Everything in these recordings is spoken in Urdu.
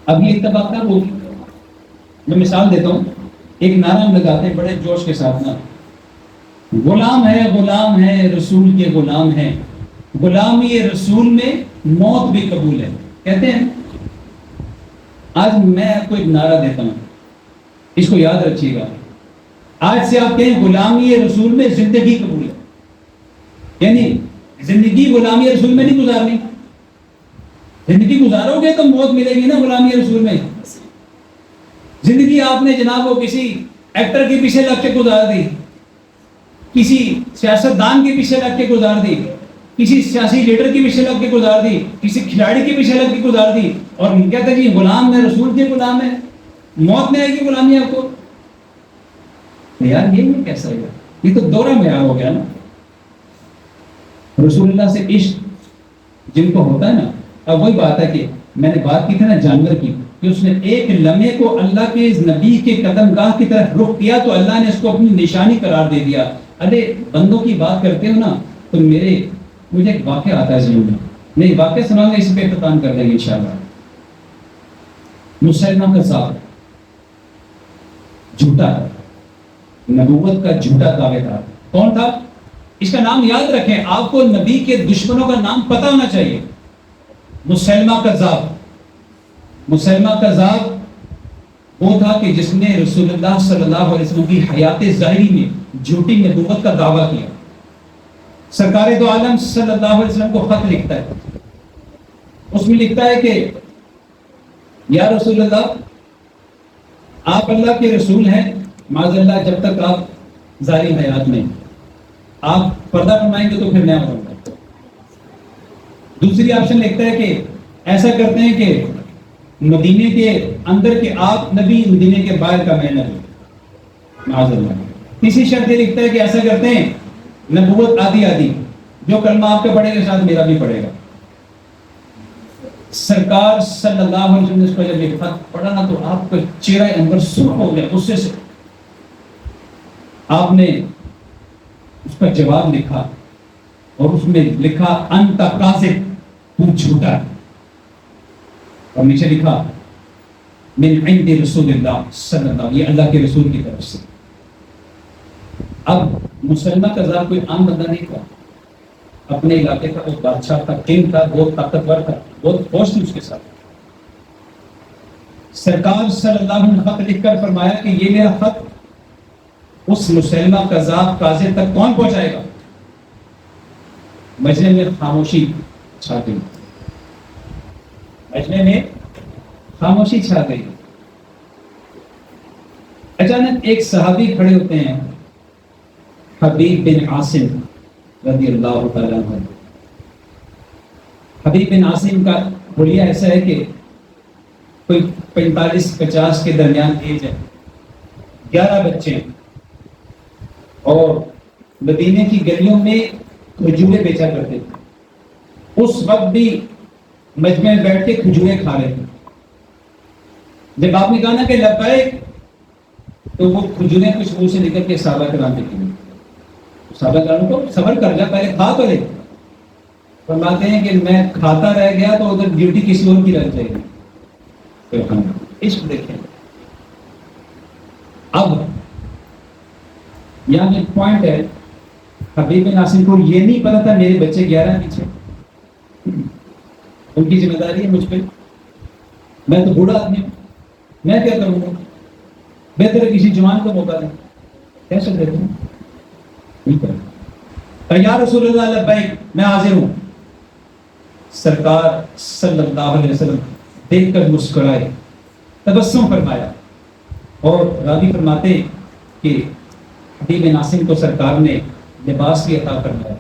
اب یہ اتفاق نہ ہوگی. میں مثال دیتا ہوں. ایک نعرہ ہم لگاتے ہیں بڑے جوش کے ساتھ نا, غلام ہے رسول کے غلام ہے, غلامی رسول میں موت بھی قبول ہے. کہتے ہیں آج میں آپ کو ایک نعرہ دیتا ہوں, اس کو یاد رکھیے گا. آج سے آپ کہیں غلامی رسول میں زندگی قبول ہے, یعنی زندگی غلامی رسول میں نہیں گزارنی. زندگی گزارو گے تو موت ملے گی نا غلامی رسول میں. زندگی آپ نے جناب وہ کسی ایکٹر کے پیچھے لگ کے گزار دی, کسی سیاستدان کے پیچھے لگ کے گزار دی, کسی سیاسی لیڈر کے پیچھے لگ کے گزار دی, کسی کھلاڑی کے پیچھے لگ کے گزار دی, اور کہتے ہیں جی غلام ہے رسول کے غلام ہے, موت میں آئے گی غلامی آپ کو. یار یہ کیسا ہے؟ یہ تو دورہ معیار ہو گیا نا. رسول اللہ سے عشق جن کو ہوتا ہے نا, اب وہی بات ہے کہ میں نے بات کی تھی نا جانور کی, کہ اس نے ایک لمحے کو اللہ کے نبی کے قدم گاہ کی طرف رخ کیا تو اللہ نے اس کو اپنی نشانی قرار دے دیا. ارے بندوں کی بات کرتے ہو نا تو مجھے ایک واقعہ آتا ہے ضرور. نہیں واقعہ سناؤں گا, اس پہ اختتام کر دیں گے انشاءاللہ. مسلمہ کذاب جھوٹا, نبوت کا جھوٹا دعوے دار کون تھا؟ اس کا نام یاد رکھیں, آپ کو نبی کے دشمنوں کا نام پتہ ہونا چاہیے. مسلمہ کذاب. مسلمہ کذاب وہ تھا کہ جس نے رسول اللہ صلی اللہ علیہ وسلم کی حیات ظاہری میں جھوٹی نبوت کا دعویٰ کیا. سرکار دو عالم صلی اللہ علیہ وسلم کو خط لکھتا ہے, اس میں لکھتا ہے کہ یا رسول اللہ, آپ اللہ کے رسول ہیں, معاذ اللہ جب تک آپ ظاہری حیات میں آپ پردہ فرمائیں گے تو پھر میں ہوں گا. دوسری آپشن لکھتا ہے کہ ایسا کرتے ہیں کہ مدینے کے اندر کے آپ نبی, مدینے کے باہر کا میں نبی, معاذ اللہ. تیسری شرط یہ لکھتا ہے کہ ایسا کرتے ہیں نبوت آدھی آدھی, جو کلمہ آپ کا پڑھے گا ساتھ میرا بھی پڑھے گا. سرکار صلی اللہ علیہ وسلم نے اس کو جب یہ خط پڑھا نا تو آپ کا چہرہ انور سرخ ہو گیا غصے سے. آپ نے اس کا جواب لکھا اور اس میں لکھا انت کاذب, تو جھوٹا ہے, اور نیچے لکھا من عند رسول اللہ صلی اللہ, یہ اللہ کے رسول کی طرف سے. اب مسلمہ کذاب کوئی عام بندہ نہیں تھا, اپنے علاقے کا وہ بادشاہ تھا, کنگ تھا, بہت طاقتور تھا, بہت فوج تھی اس کے ساتھ. سرکار صلی اللہ علیہ وسلم نے خط لکھ کر فرمایا کہ یہ میرا خط اس مسلمہ کذاب قاضی تک کون پہنچائے گا؟ مجمع میں خاموشی چھا گئی. مجمع میں خاموشی چھا گئی. اچانک ایک صحابی کھڑے ہوتے ہیں, حبیب بن عاصم رضی اللہ تعالیٰ عنہ. حبیب بن عاصم کا حلیہ ایسا ہے کہ کوئی 45-50 کے درمیان ایج ہے, 11 بچے ہیں, اور مدینے کی گلیوں میں کھجورے بیچا کرتے تھے. اس وقت بھی مجمع میں بیٹھ کے کھجورے کھا رہے تھے. جب آپ نے کہا نا کہ لبیک, تو وہ کھجورے کچھ منہ سے نکل کے صحابہ کرام کے لیے, صحابہ کرام کو صبر کر جا, پہلے کھا تو لے. فرماتے ہیں کہ میں کھاتا رہ گیا تو ادھر ڈیوٹی کسی اور کی رہ جائے گی. عشق دیکھیں. اب یہاں ایک پوائنٹ ہے, حبیب بن عاصم کو یہ نہیں پتا تھا میرے بچے 11 پیچھے, ان کی ذمہ داری ہے مجھ پہ, میں تو بوڑھا آدمی ہوں, میں کیا کروں گا, بہتر ہے کسی جوان کو موقع دیں. کیسے دیتے ہیں؟ ٹھیک ہے, یا رسول اللہ لبیک, میں حاضر ہوں. سرکار صلی اللہ علیہ وسلم دیکھ کر مسکرائے, تبسم فرمایا, اور راوی فرماتے کہ حبیب بن عاصم کو سرکار نے لباس بھی عطا فرمایا,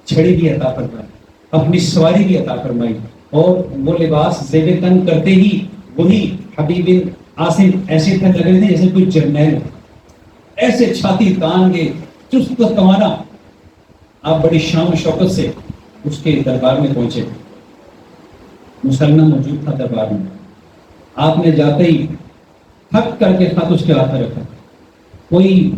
چھڑی بھی عطا فرمائی, اپنی سواری بھی عطا فرمائی, اور وہ لباس زیب تن کرتے ہی وہی حبیب بن عاصم ایسے تھے لگ رہے تھے جیسے کوئی جرنیل, ایسے چھاتی تان کے چست کمانا. آپ بڑی شان و شوکت سے اس کے دربار میں پہنچے. مسلمہ موجود تھا دربار میں. آپ نے جاتے ہی تھک کر کے خط اس کے ہاتھ میں رکھا. کوئی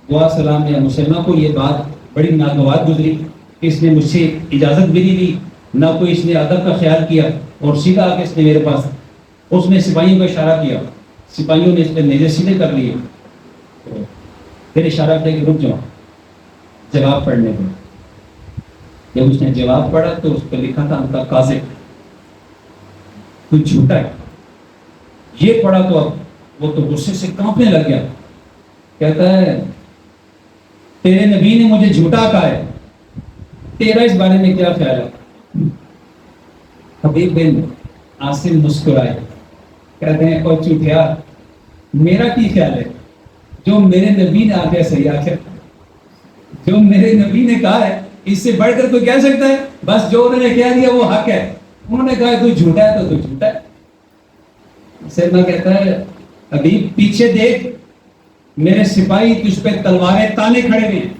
دعا سلام یا مسلمہ کو یہ بات بڑی ناگوار گزری کہ اس نے مجھ سے اجازت بھی نہیں دی, نہ کوئی اس نے ادب کا خیال کیا, اور سیدھا آ کے اس نے میرے پاس اس نے سپاہیوں کو اشارہ کیا، سپاہیوں نے اس پہ نیزے سیدھے کر لیے، پھر اشارہ کیا کہ رک جاؤ جواب پڑھنے کو۔ جب اس نے جواب پڑھا تو اس پہ لکھا تھا انت کاذب، تو جھوٹا ہے۔ یہ پڑھا تو اب وہ تو غصے سے کانپنے لگ گیا، کہتا ہے تیرے نبی نے مجھے جھوٹا کہا ہے، تیرا اس بارے میں کیا خیال ہے؟ حبیب بن عاصم مسکرائے، کہتے ہیں اور چوٹیا میرا کی خیال ہے؟ جو میرے نبی نے آگے صحیح آخر، جو میرے نبی نے کہا ہے اس سے بڑھ کر کوئی کہہ سکتا ہے؟ بس جو انہوں نے کہہ دیا وہ حق ہے، انہوں نے کہا تو جھوٹا ہے تو جھوٹا ہے۔ سیدنا کہتا ہے حبیب پیچھے دیکھ، میرے سپاہی تجھ پہ تلواریں تانے کھڑے ہوئے ہیں،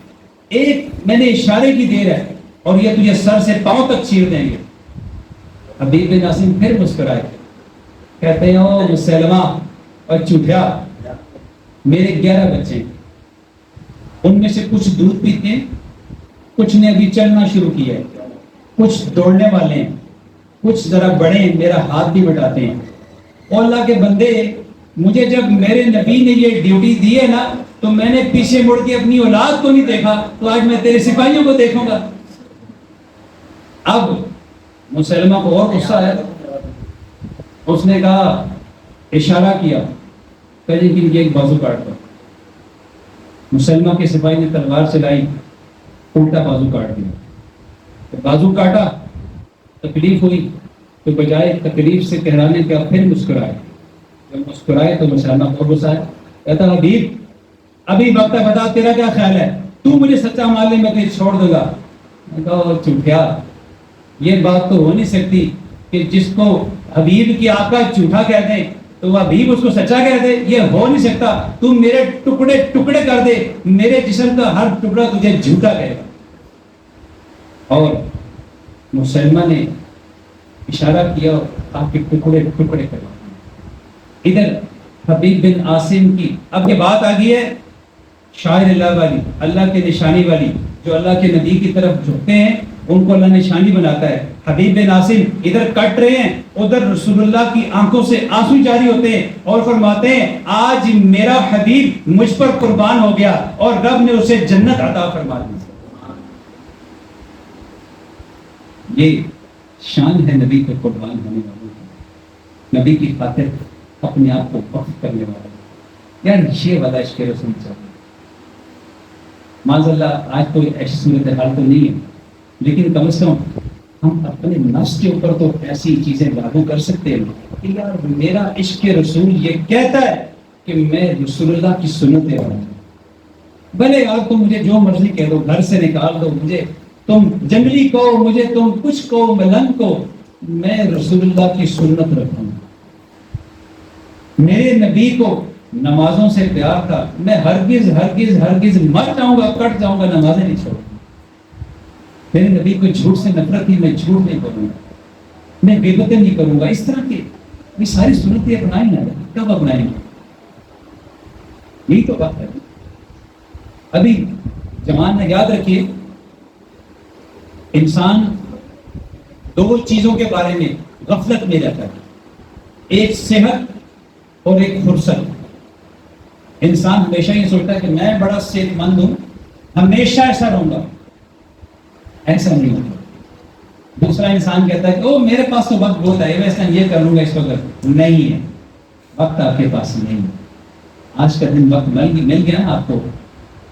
ایک میں نے اشارے کی دیر ہے اور یہ تجھے سر سے پاؤں تک چیر دیں گے۔ حبیب بن عاصم پھر مسکرائے، کہتے ہیں او مسلمہ اور چوٹیا، میرے 11 بچے ہیں، ان میں سے کچھ دودھ پیتے ہیں، کچھ نے ابھی چلنا شروع کیا ہے، کچھ دوڑنے والے ہیں، کچھ ذرا بڑے ہیں، میرا ہاتھ بھی بٹاتے ہیں۔ اور اللہ کے بندے، مجھے جب میرے نبی نے یہ ڈیوٹی دی ہے نا تو میں نے پیچھے مڑ کے اپنی اولاد کو نہیں دیکھا، تو آج میں تیرے سپاہیوں کو دیکھوں گا۔ اب مسلمہ کو اور غصہ ہے، اس نے کہا، اشارہ کیا کہ یہ ایک بازو کاٹ دو۔ مسلمہ کے سپاہی نے تلوار چلائی، الٹا بازو کاٹ دیا۔ بازو کاٹا، تکلیف ہوئی، تو بجائے تکلیف سے کہرانے کا پھر مسکرائے۔ جب مسکرائے تو مسلمہ کو غصہ ہے، کہتا حبیب ابھی وقت ہے، بتا تیرا کیا خیال ہے؟ تو مجھے سچا مان لے میں تجھے چھوڑ دوں گا۔ میں کہا چوٹیا، یہ بات تو ہو نہیں سکتی کہ جس کو حبیب کی آقا جھوٹا کہہ دیں تو وہ حبیب اس کو سچا کہہ دے، یہ ہو نہیں سکتا۔ تم میرے ٹکڑے ٹکڑے کر دے، میرے جسم کا ہر ٹکڑا تجھے جھوٹا کہے گا۔ اور مسلمہ نے اشارہ کیا، آپ کے ٹکڑے ٹکڑے کر دیں۔ ادھر حبیب بن عاصم کی اب یہ بات آ گئی ہے شاعر اللہ والی، اللہ کے نشانی والی، جو اللہ کے نبی کی طرف جھکتے ہیں ان کو اللہ نشانی بناتا ہے۔ حبیب بن عاصم ادھر کٹ رہے ہیں، ادھر رسول اللہ کی آنکھوں سے آنسو جاری ہوتے ہیں اور فرماتے ہیں آج میرا حبیب مجھ پر قربان ہو گیا اور رب نے اسے جنت عطا فرما دی۔ یہ شان ہے نبی کے قربان ہونے والوں کی، نبی کی خاطر اپنے آپ کو وقف کرنے والا۔ یار یہ والا عشق رسول چاہیے۔ معاذ اللہ آج کوئی ایسی صورتحال تو نہیں ہے، لیکن کم از کم ہم اپنے نفس کے اوپر تو ایسی چیزیں لاگو کر سکتے ہیں کہ یار میرا عشق رسول یہ کہتا ہے کہ میں رسول اللہ کی سنتیں رہوں۔ بھلے یار تم مجھے جو مرضی کہہ دو، گھر سے نکال دو، مجھے تم جنگلی کہو، مجھے تم کچھ کہو، ملنگ کہو، میں رسول اللہ کی سنت رکھوں۔ میرے نبی کو نمازوں سے پیار تھا، میں ہرگز ہرگز ہرگز مر جاؤں گا، کٹ جاؤں گا، نمازیں نہیں چھوڑوں گا۔ میرے نبی کو جھوٹ سے نفرت تھی، میں جھوٹ نہیں کروں گا، میں غیبتیں نہیں کروں گا۔ اس طرح کی یہ ساری سنتیں اپنائیں نہ، کب اپنائیں گے؟ یہی تو بات ہے۔ ابھی جوان نے یاد رکھیے، انسان 2 چیزوں کے بارے میں غفلت میں رہتا ہے، ایک صحت اور ایک فرصت۔ انسان ہمیشہ یہ سوچتا ہے کہ میں بڑا صحت مند ہوں، ہمیشہ ایسا رہوں گا، ایسا نہیں ہوتا۔ دوسرا انسان کہتا ہے کہ او میرے پاس تو وقت بہت ہے، ویسے یہ کر لوں گا اس وقت۔ نہیں ہے، وقت آپ کے پاس نہیں ہے۔ آج کا دن وقت مل گیا نا آپ کو،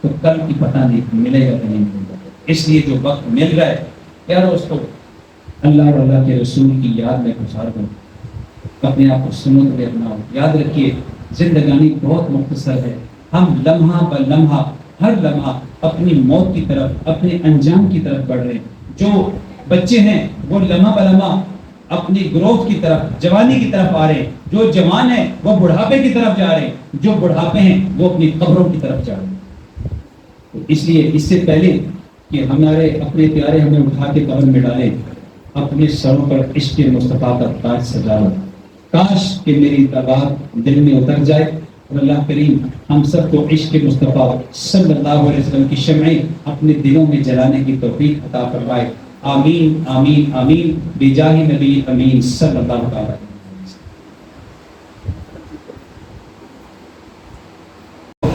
تو کل کی پتہ نہیں ملے گا کہ نہیں ملے گا۔ اس لیے جو وقت مل رہا ہے یار اس کو اللہ اور اللہ کے رسول کی یاد میں گزار دو، اپنے آپ کو سنت میں اپناؤ۔ یاد رکھیے زندگانی بہت مختصر ہے، ہم لمحہ بہ لمحہ، ہر لمحہ اپنی موت کی طرف، اپنے انجام کی طرف بڑھ رہے ہیں۔ جو بچے ہیں وہ لمحہ بہ لمحہ اپنی گروتھ کی طرف، جوانی کی طرف آ رہے ہیں، جو جوان ہیں وہ بڑھاپے کی طرف جا رہے ہیں، جو بڑھاپے ہیں وہ اپنی قبروں کی طرف جا رہے ہیں۔ اس لیے اس سے پہلے کہ ہمارے اپنے پیارے ہمیں اٹھا کے قبر میں ڈالیں، اپنے سروں پر عشق مصطفیٰ کا تاج سجا لو۔ کاش کہ میری بات دل میں اتر جائے اور اللہ کریم ہم سب کو عشق مصطفیٰ صلی اللہ علیہ وسلم کی شمعیں اپنے دلوں میں جلانے کی توفیق عطا فرمائے۔ آمین آمین آمین بجاہ نبی امین صلی اللہ علیہ وسلم۔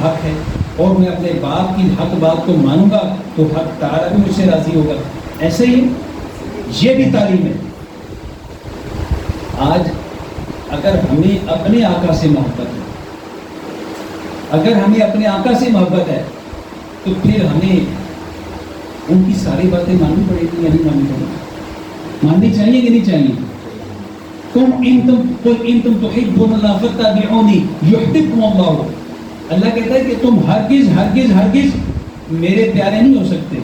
حق ہے اور میں اپنے باپ کی حق بات کو مانوں گا تو حق تعالیٰ بھی مجھ سے راضی ہوگا. ایسے ہی یہ بھی تعلیم ہے. آج اگر ہمیں اپنے آقا سے محبت ہے، اگر ہمیں اپنے آقا سے محبت ہے تو پھر ہمیں ان کی ساری باتیں ماننی پڑے گی یا نہیں ماننی پڑے گی؟ ماننی چاہیے کہ نہیں چاہیے؟ ان تم تحبون اللہ فاتبعونی یحببکم اللہ. اللہ کہتا ہے کہ تم ہرگز ہرگز ہرگز میرے پیارے نہیں ہو سکتے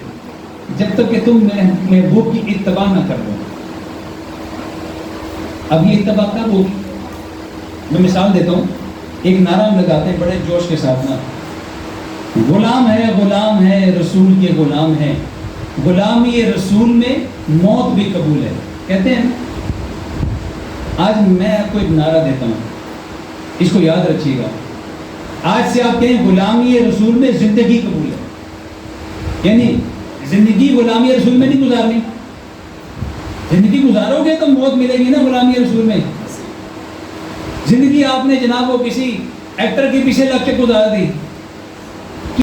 جب تک کہ تم میرے محبوب کی اتباع نہ کر لو. اب یہ اتباع کب ہوگی؟ میں مثال دیتا ہوں. ایک نعرہ ہم لگاتے ہیں بڑے جوش کے ساتھ نا، غلام ہے رسول کے غلام ہے، غلامی رسول میں موت بھی قبول ہے. کہتے ہیں آج میں آپ کو ایک نعرہ دیتا ہوں، اس کو یاد رکھیے گا. آج سے آپ کہیں غلامی رسول میں زندگی قبول ہے، یعنی زندگی غلامی رسول میں نہیں گزارنی. زندگی گزارو گے تو موت ملے گی نا غلامی رسول میں. زندگی آپ نے جناب وہ کسی ایکٹر کے پیچھے لگ کے گزار دی،